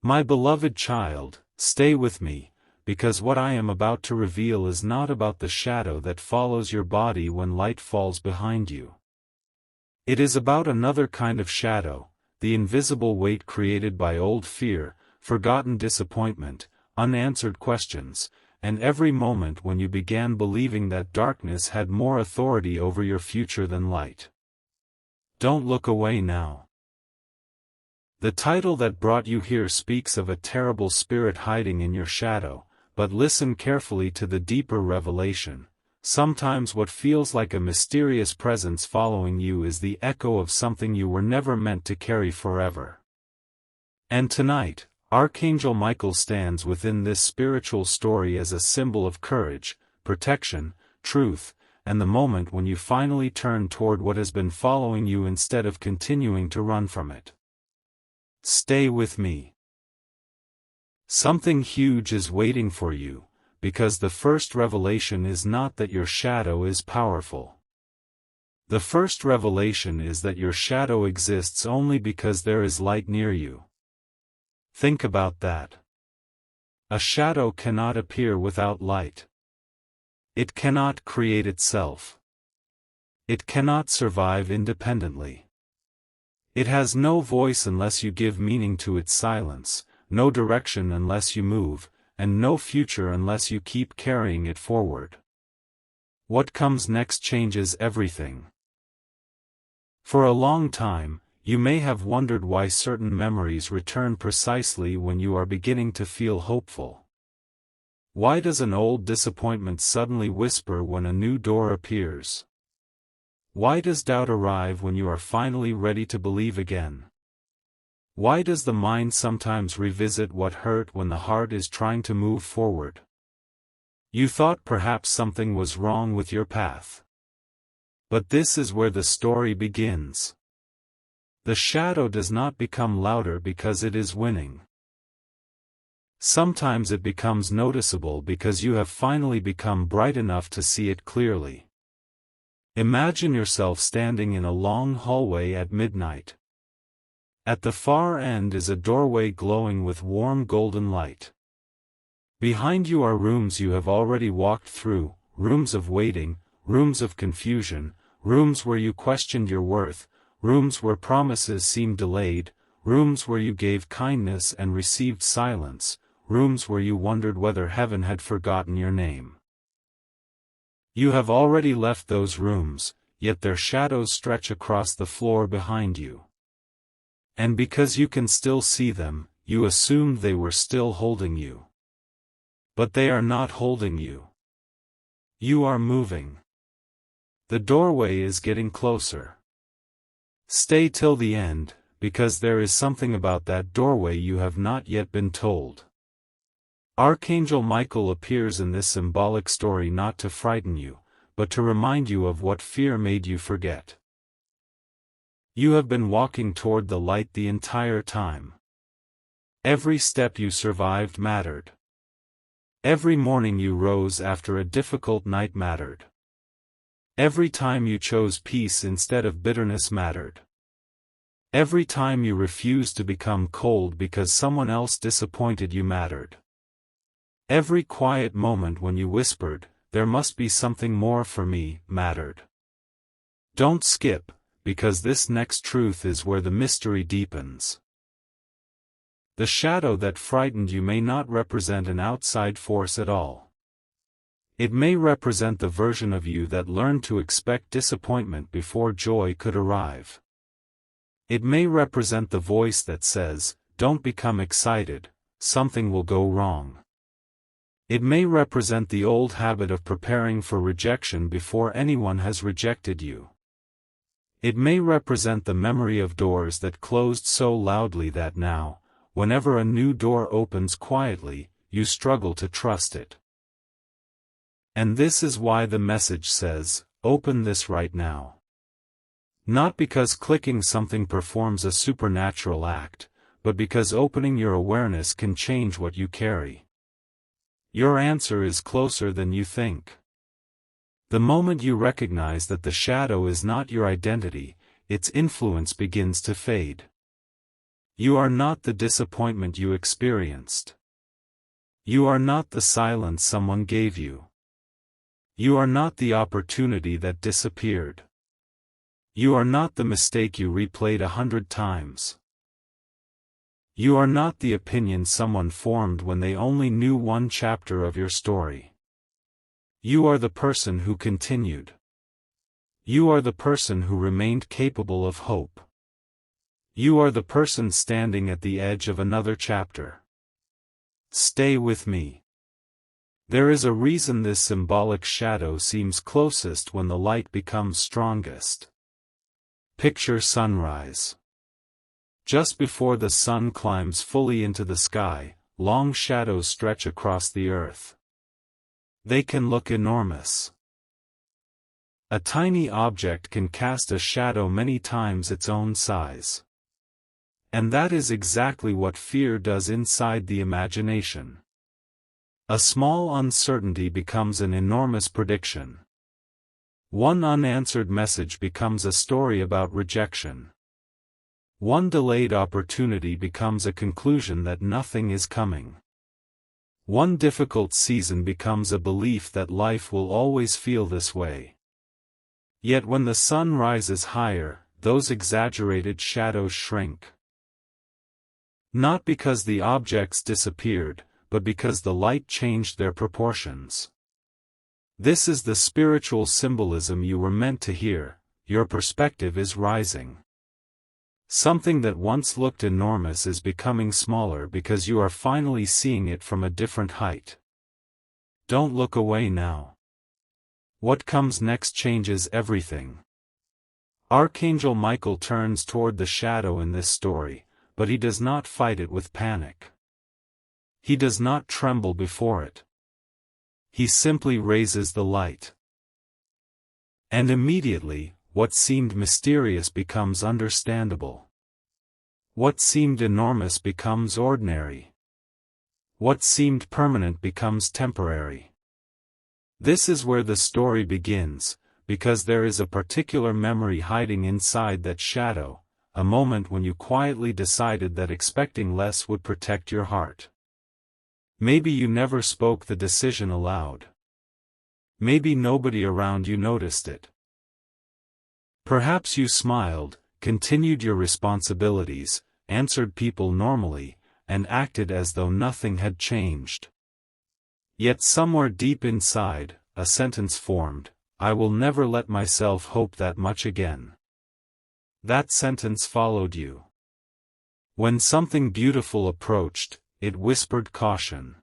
My beloved child, stay with me, because what I am about to reveal is not about the shadow that follows your body when light falls behind you. It is about another kind of shadow, the invisible weight created by old fear, forgotten disappointment, unanswered questions, and every moment when you began believing that darkness had more authority over your future than light. Don't look away now. The title that brought you here speaks of a terrible spirit hiding in your shadow, but listen carefully to the deeper revelation. Sometimes what feels like a mysterious presence following you is the echo of something you were never meant to carry forever. And tonight, Archangel Michael stands within this spiritual story as a symbol of courage, protection, truth, and the moment when you finally turn toward what has been following you instead of continuing to run from it. Stay with me. Something huge is waiting for you, because the first revelation is not that your shadow is powerful. The first revelation is that your shadow exists only because there is light near you. Think about that. A shadow cannot appear without light. It cannot create itself. It cannot survive independently. It has no voice unless you give meaning to its silence, no direction unless you move, and no future unless you keep carrying it forward. What comes next changes everything. For a long time, you may have wondered why certain memories return precisely when you are beginning to feel hopeful. Why does an old disappointment suddenly whisper when a new door appears? Why does doubt arrive when you are finally ready to believe again? Why does the mind sometimes revisit what hurt when the heart is trying to move forward? You thought perhaps something was wrong with your path. But this is where the story begins. The shadow does not become louder because it is winning. Sometimes it becomes noticeable because you have finally become bright enough to see it clearly. Imagine yourself standing in a long hallway at midnight. At the far end is a doorway glowing with warm golden light. Behind you are rooms you have already walked through, rooms of waiting, rooms of confusion, rooms where you questioned your worth, rooms where promises seemed delayed, rooms where you gave kindness and received silence, rooms where you wondered whether heaven had forgotten your name. You have already left those rooms, yet their shadows stretch across the floor behind you. And because you can still see them, you assumed they were still holding you. But they are not holding you. You are moving. The doorway is getting closer. Stay till the end, because there is something about that doorway you have not yet been told. Archangel Michael appears in this symbolic story not to frighten you, but to remind you of what fear made you forget. You have been walking toward the light the entire time. Every step you survived mattered. Every morning you rose after a difficult night mattered. Every time you chose peace instead of bitterness mattered. Every time you refused to become cold because someone else disappointed you mattered. Every quiet moment when you whispered, "There must be something more for me," mattered. Don't skip, because this next truth is where the mystery deepens. The shadow that frightened you may not represent an outside force at all. It may represent the version of you that learned to expect disappointment before joy could arrive. It may represent the voice that says, "Don't become excited, something will go wrong." It may represent the old habit of preparing for rejection before anyone has rejected you. It may represent the memory of doors that closed so loudly that now, whenever a new door opens quietly, you struggle to trust it. And this is why the message says, "Open this right now." Not because clicking something performs a supernatural act, but because opening your awareness can change what you carry. Your answer is closer than you think. The moment you recognize that the shadow is not your identity, its influence begins to fade. You are not the disappointment you experienced. You are not the silence someone gave you. You are not the opportunity that disappeared. You are not the mistake you replayed 100 times. You are not the opinion someone formed when they only knew one chapter of your story. You are the person who continued. You are the person who remained capable of hope. You are the person standing at the edge of another chapter. Stay with me. There is a reason this symbolic shadow seems closest when the light becomes strongest. Picture sunrise. Just before the sun climbs fully into the sky, long shadows stretch across the earth. They can look enormous. A tiny object can cast a shadow many times its own size. And that is exactly what fear does inside the imagination. A small uncertainty becomes an enormous prediction. One unanswered message becomes a story about rejection. One delayed opportunity becomes a conclusion that nothing is coming. One difficult season becomes a belief that life will always feel this way. Yet when the sun rises higher, those exaggerated shadows shrink. Not because the objects disappeared, but because the light changed their proportions. This is the spiritual symbolism you were meant to hear. Your perspective is rising. Something that once looked enormous is becoming smaller because you are finally seeing it from a different height. Don't look away now. What comes next changes everything. Archangel Michael turns toward the shadow in this story, but he does not fight it with panic. He does not tremble before it. He simply raises the light. And immediately, what seemed mysterious becomes understandable. What seemed enormous becomes ordinary. What seemed permanent becomes temporary. This is where the story begins, because there is a particular memory hiding inside that shadow, a moment when you quietly decided that expecting less would protect your heart. Maybe you never spoke the decision aloud. Maybe nobody around you noticed it. Perhaps you smiled, continued your responsibilities, answered people normally, and acted as though nothing had changed. Yet somewhere deep inside, a sentence formed, "I will never let myself hope that much again." That sentence followed you. When something beautiful approached, it whispered caution.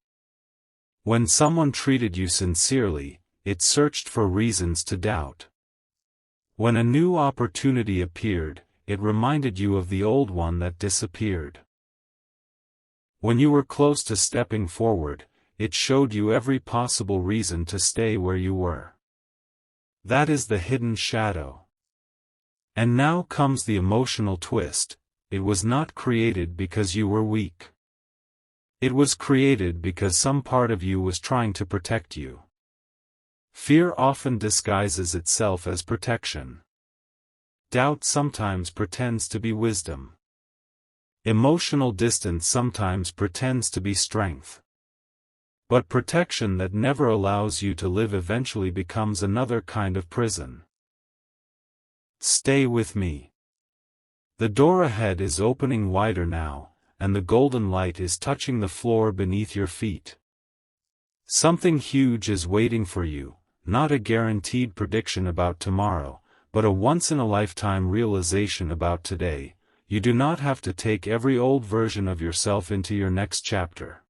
When someone treated you sincerely, it searched for reasons to doubt. When a new opportunity appeared, it reminded you of the old one that disappeared. When you were close to stepping forward, it showed you every possible reason to stay where you were. That is the hidden shadow. And now comes the emotional twist. It was not created because you were weak. It was created because some part of you was trying to protect you. Fear often disguises itself as protection. Doubt sometimes pretends to be wisdom. Emotional distance sometimes pretends to be strength. But protection that never allows you to live eventually becomes another kind of prison. Stay with me. The door ahead is opening wider now, and the golden light is touching the floor beneath your feet. Something huge is waiting for you, not a guaranteed prediction about tomorrow, but a once-in-a-lifetime realization about today. You do not have to take every old version of yourself into your next chapter.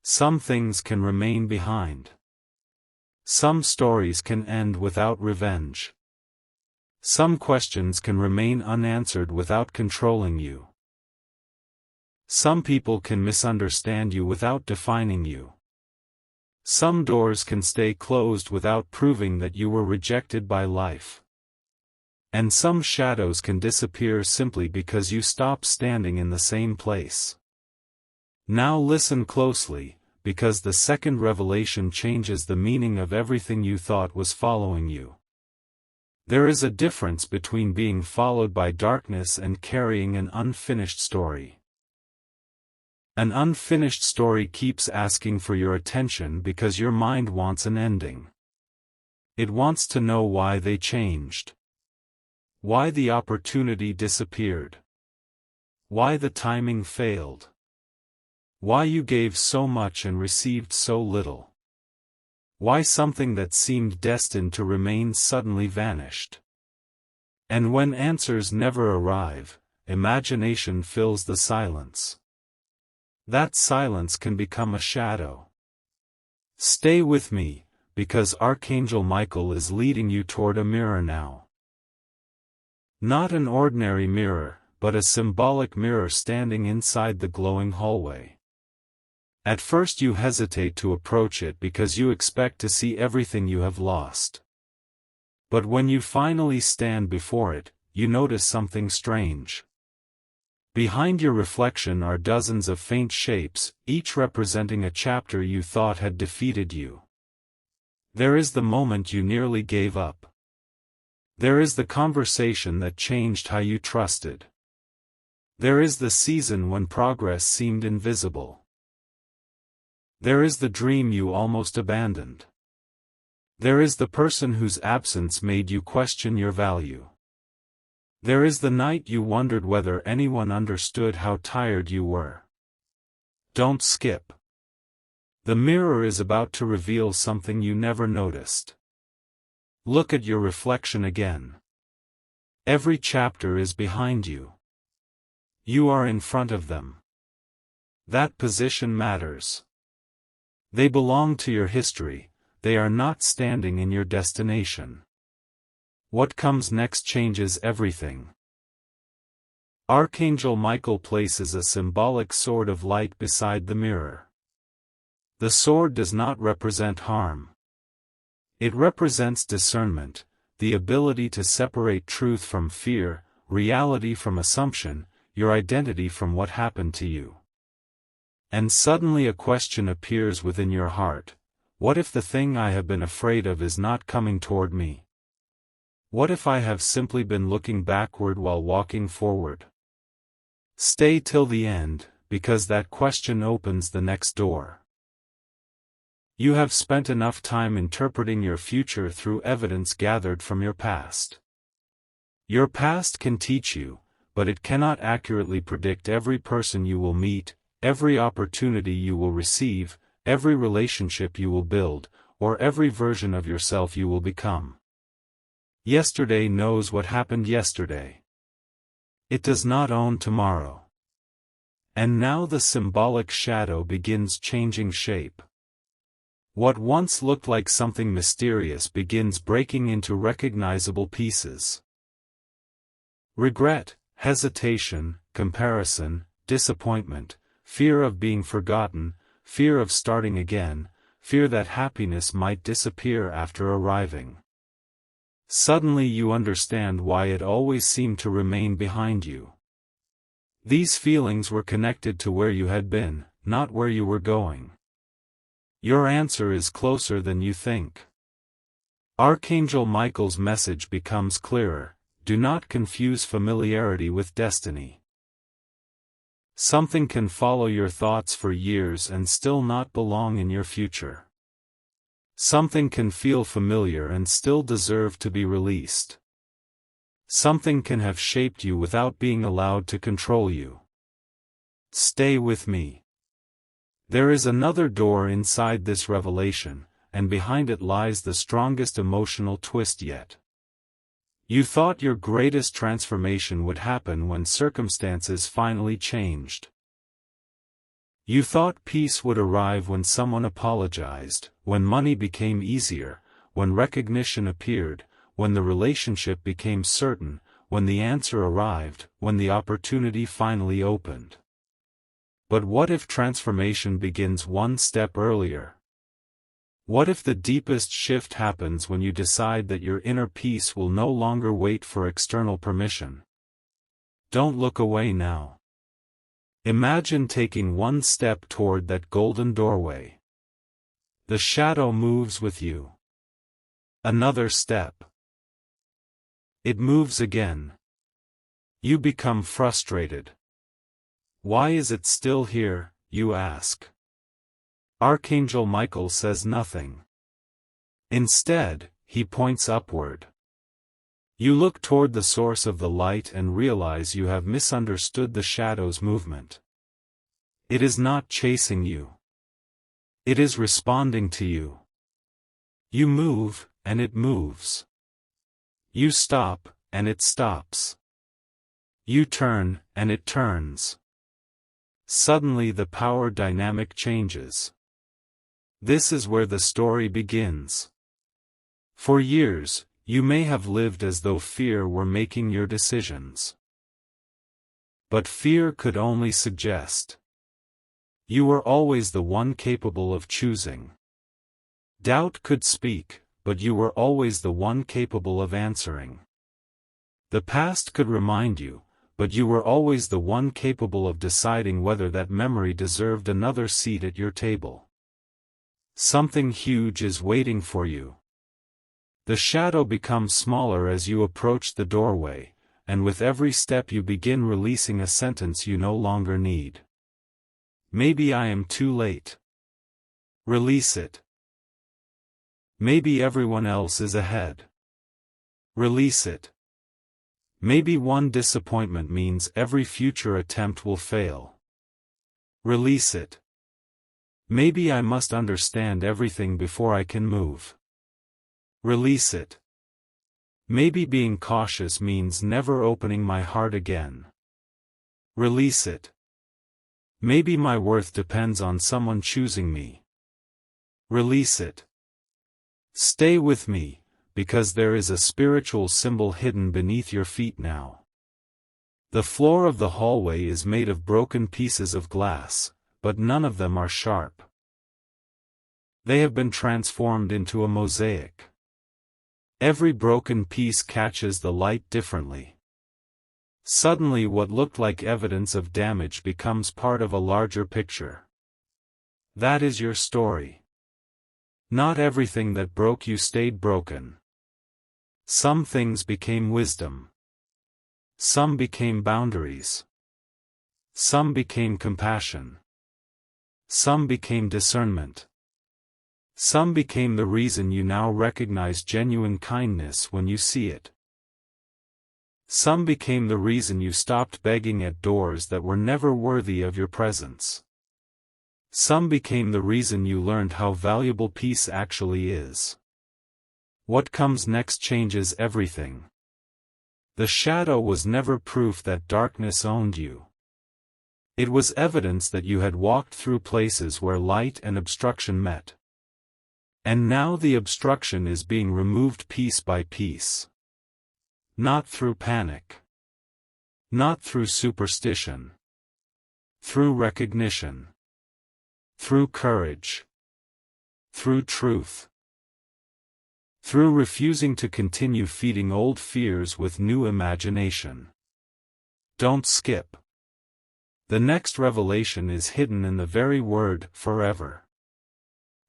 Some things can remain behind. Some stories can end without revenge. Some questions can remain unanswered without controlling you. Some people can misunderstand you without defining you. Some doors can stay closed without proving that you were rejected by life. And some shadows can disappear simply because you stop standing in the same place. Now listen closely, because the second revelation changes the meaning of everything you thought was following you. There is a difference between being followed by darkness and carrying an unfinished story. An unfinished story keeps asking for your attention because your mind wants an ending. It wants to know why they changed. Why the opportunity disappeared. Why the timing failed. Why you gave so much and received so little. Why something that seemed destined to remain suddenly vanished. And when answers never arrive, imagination fills the silence. That silence can become a shadow. Stay with me, because Archangel Michael is leading you toward a mirror now. Not an ordinary mirror, but a symbolic mirror standing inside the glowing hallway. At first you hesitate to approach it because you expect to see everything you have lost. But when you finally stand before it, you notice something strange. Behind your reflection are dozens of faint shapes, each representing a chapter you thought had defeated you. There is the moment you nearly gave up. There is the conversation that changed how you trusted. There is the season when progress seemed invisible. There is the dream you almost abandoned. There is the person whose absence made you question your value. There is the night you wondered whether anyone understood how tired you were. Don't skip. The mirror is about to reveal something you never noticed. Look at your reflection again. Every chapter is behind you. You are in front of them. That position matters. They belong to your history, they are not standing in your destination. What comes next changes everything. Archangel Michael places a symbolic sword of light beside the mirror. The sword does not represent harm. It represents discernment, the ability to separate truth from fear, reality from assumption, your identity from what happened to you. And suddenly a question appears within your heart: what if the thing I have been afraid of is not coming toward me? What if I have simply been looking backward while walking forward? Stay till the end, because that question opens the next door. You have spent enough time interpreting your future through evidence gathered from your past. Your past can teach you, but it cannot accurately predict every person you will meet, every opportunity you will receive, every relationship you will build, or every version of yourself you will become. Yesterday knows what happened yesterday. It does not own tomorrow. And now the symbolic shadow begins changing shape. What once looked like something mysterious begins breaking into recognizable pieces. Regret, hesitation, comparison, disappointment, fear of being forgotten, fear of starting again, fear that happiness might disappear after arriving. Suddenly you understand why it always seemed to remain behind you. These feelings were connected to where you had been, not where you were going. Your answer is closer than you think. Archangel Michael's message becomes clearer: do not confuse familiarity with destiny. Something can follow your thoughts for years and still not belong in your future. Something can feel familiar and still deserve to be released. Something can have shaped you without being allowed to control you. Stay with me. There is another door inside this revelation, and behind it lies the strongest emotional twist yet. You thought your greatest transformation would happen when circumstances finally changed. You thought peace would arrive when someone apologized, when money became easier, when recognition appeared, when the relationship became certain, when the answer arrived, when the opportunity finally opened. But what if transformation begins one step earlier? What if the deepest shift happens when you decide that your inner peace will no longer wait for external permission? Don't look away now. Imagine taking one step toward that golden doorway. The shadow moves with you. Another step. It moves again. You become frustrated. Why is it still here, you ask? Archangel Michael says nothing. Instead, he points upward. You look toward the source of the light and realize you have misunderstood the shadow's movement. It is not chasing you. It is responding to you. You move, and it moves. You stop, and it stops. You turn, and it turns. Suddenly the power dynamic changes. This is where the story begins. For years, you may have lived as though fear were making your decisions. But fear could only suggest. You were always the one capable of choosing. Doubt could speak, but you were always the one capable of answering. The past could remind you, but you were always the one capable of deciding whether that memory deserved another seat at your table. Something huge is waiting for you. The shadow becomes smaller as you approach the doorway, and with every step you begin releasing a sentence you no longer need. Maybe I am too late. Release it. Maybe everyone else is ahead. Release it. Maybe one disappointment means every future attempt will fail. Release it. Maybe I must understand everything before I can move. Release it. Maybe being cautious means never opening my heart again. Release it. Maybe my worth depends on someone choosing me. Release it. Stay with me, because there is a spiritual symbol hidden beneath your feet now. The floor of the hallway is made of broken pieces of glass, but none of them are sharp. They have been transformed into a mosaic. Every broken piece catches the light differently. Suddenly what looked like evidence of damage becomes part of a larger picture. That is your story. Not everything that broke you stayed broken. Some things became wisdom. Some became boundaries. Some became compassion. Some became discernment. Some became the reason you now recognize genuine kindness when you see it. Some became the reason you stopped begging at doors that were never worthy of your presence. Some became the reason you learned how valuable peace actually is. What comes next changes everything. The shadow was never proof that darkness owned you. It was evidence that you had walked through places where light and obstruction met. And now the obstruction is being removed piece by piece. Not through panic. Not through superstition. Through recognition. Through courage. Through truth. Through refusing to continue feeding old fears with new imagination. Don't skip. The next revelation is hidden in the very word, forever.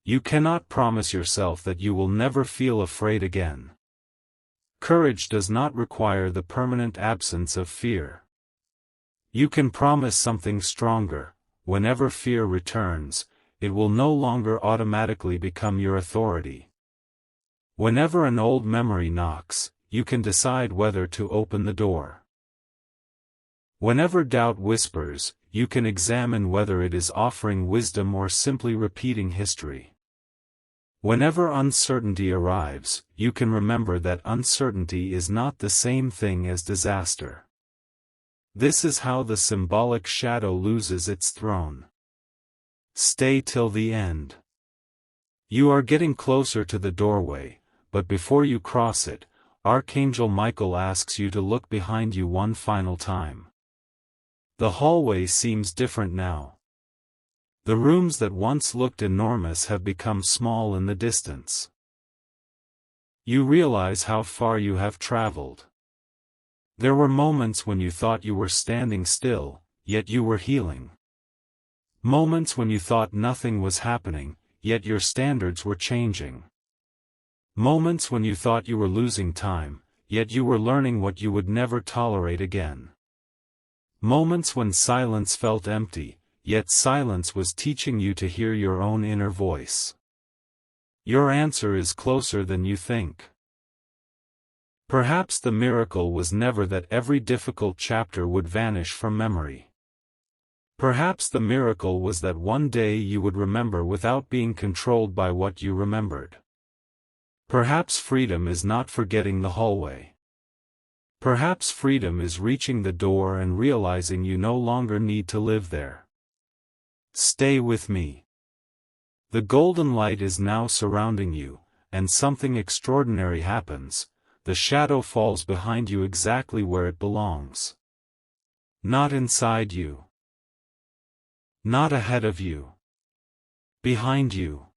You cannot promise yourself that you will never feel afraid again. Courage does not require the permanent absence of fear. You can promise something stronger. Whenever fear returns, it will no longer automatically become your authority. Whenever an old memory knocks, you can decide whether to open the door. Whenever doubt whispers, you can examine whether it is offering wisdom or simply repeating history. Whenever uncertainty arrives, you can remember that uncertainty is not the same thing as disaster. This is how the symbolic shadow loses its throne. Stay till the end. You are getting closer to the doorway, but before you cross it, Archangel Michael asks you to look behind you one final time. The hallway seems different now. The rooms that once looked enormous have become small in the distance. You realize how far you have traveled. There were moments when you thought you were standing still, yet you were healing. Moments when you thought nothing was happening, yet your standards were changing. Moments when you thought you were losing time, yet you were learning what you would never tolerate again. Moments when silence felt empty, yet silence was teaching you to hear your own inner voice. Your answer is closer than you think. Perhaps the miracle was never that every difficult chapter would vanish from memory. Perhaps the miracle was that one day you would remember without being controlled by what you remembered. Perhaps freedom is not forgetting the hallway. Perhaps freedom is reaching the door and realizing you no longer need to live there. Stay with me. The golden light is now surrounding you, and something extraordinary happens. The shadow falls behind you exactly where it belongs. Not inside you. Not ahead of you. Behind you.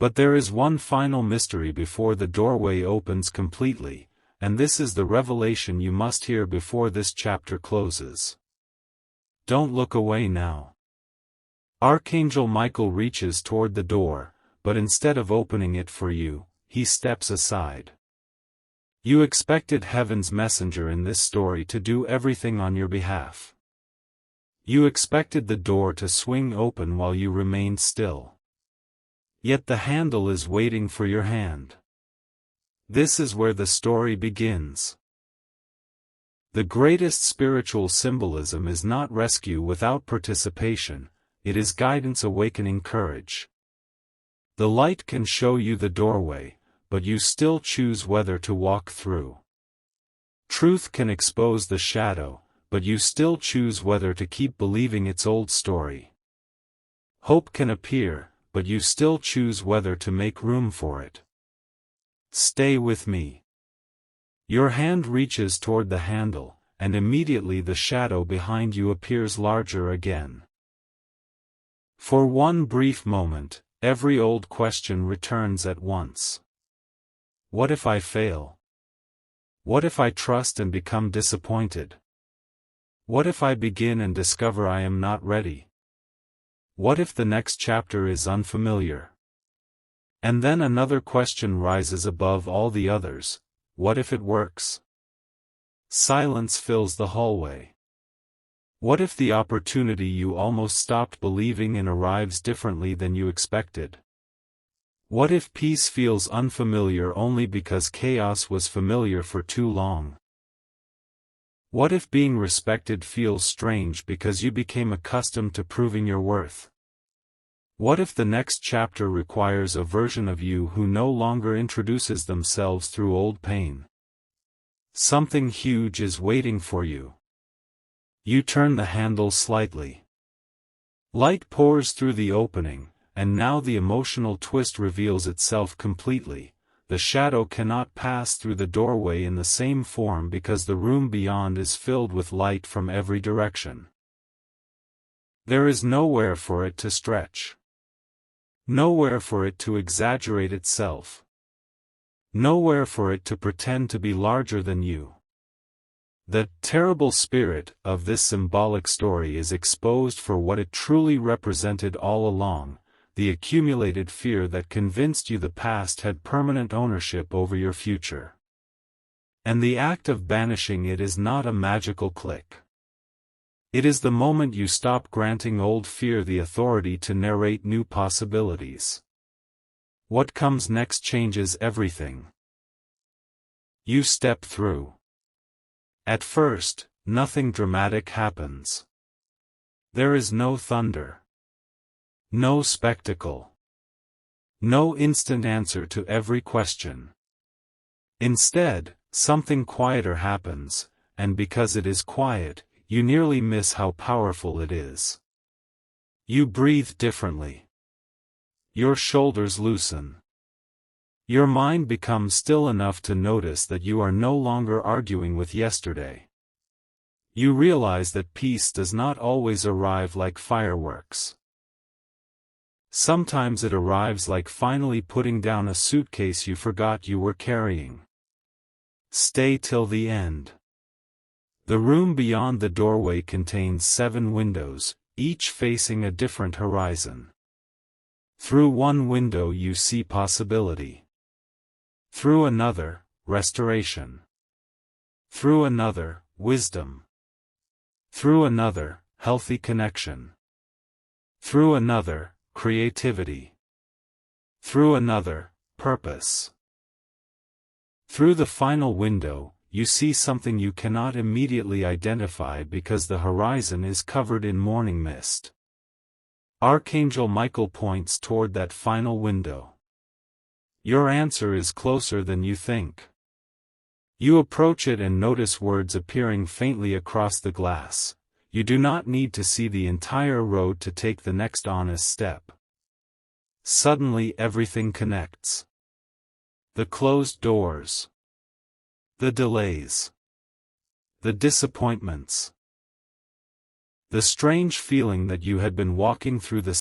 But there is one final mystery before the doorway opens completely, and this is the revelation you must hear before this chapter closes. Don't look away now. Archangel Michael reaches toward the door, but instead of opening it for you, he steps aside. You expected heaven's messenger in this story to do everything on your behalf. You expected the door to swing open while you remained still. Yet the handle is waiting for your hand. This is where the story begins. The greatest spiritual symbolism is not rescue without participation, it is guidance awakening courage. The light can show you the doorway, but you still choose whether to walk through. Truth can expose the shadow, but you still choose whether to keep believing its old story. Hope can appear, but you still choose whether to make room for it. Stay with me. Your hand reaches toward the handle, and immediately the shadow behind you appears larger again. For one brief moment, every old question returns at once. What if I fail? What if I trust and become disappointed? What if I begin and discover I am not ready? What if the next chapter is unfamiliar? And then another question rises above all the others: what if it works? Silence fills the hallway. What if the opportunity you almost stopped believing in arrives differently than you expected? What if peace feels unfamiliar only because chaos was familiar for too long? What if being respected feels strange because you became accustomed to proving your worth? What if the next chapter requires a version of you who no longer introduces themselves through old pain? Something huge is waiting for you. You turn the handle slightly. Light pours through the opening, and now the emotional twist reveals itself completely. The shadow cannot pass through the doorway in the same form because the room beyond is filled with light from every direction. There is nowhere for it to stretch. Nowhere for it to exaggerate itself. Nowhere for it to pretend to be larger than you. The terrible spirit of this symbolic story is exposed for what it truly represented all along: the accumulated fear that convinced you the past had permanent ownership over your future. And the act of banishing it is not a magical click. It is the moment you stop granting old fear the authority to narrate new possibilities. What comes next changes everything. You step through. At first, nothing dramatic happens. There is no thunder. No spectacle. No instant answer to every question. Instead, something quieter happens, and because it is quiet, you nearly miss how powerful it is. You breathe differently. Your shoulders loosen. Your mind becomes still enough to notice that you are no longer arguing with yesterday. You realize that peace does not always arrive like fireworks. Sometimes it arrives like finally putting down a suitcase you forgot you were carrying. Stay till the end. The room beyond the doorway contains 7 windows, each facing a different horizon. Through one window you see possibility. Through another, restoration. Through another, wisdom. Through another, healthy connection. Through another, creativity. Through another, purpose. Through the final window, you see something you cannot immediately identify because the horizon is covered in morning mist. Archangel Michael points toward that final window. Your answer is closer than you think. You approach it and notice words appearing faintly across the glass. You do not need to see the entire road to take the next honest step. Suddenly everything connects. The closed doors. The delays. The disappointments. The strange feeling that you had been walking through the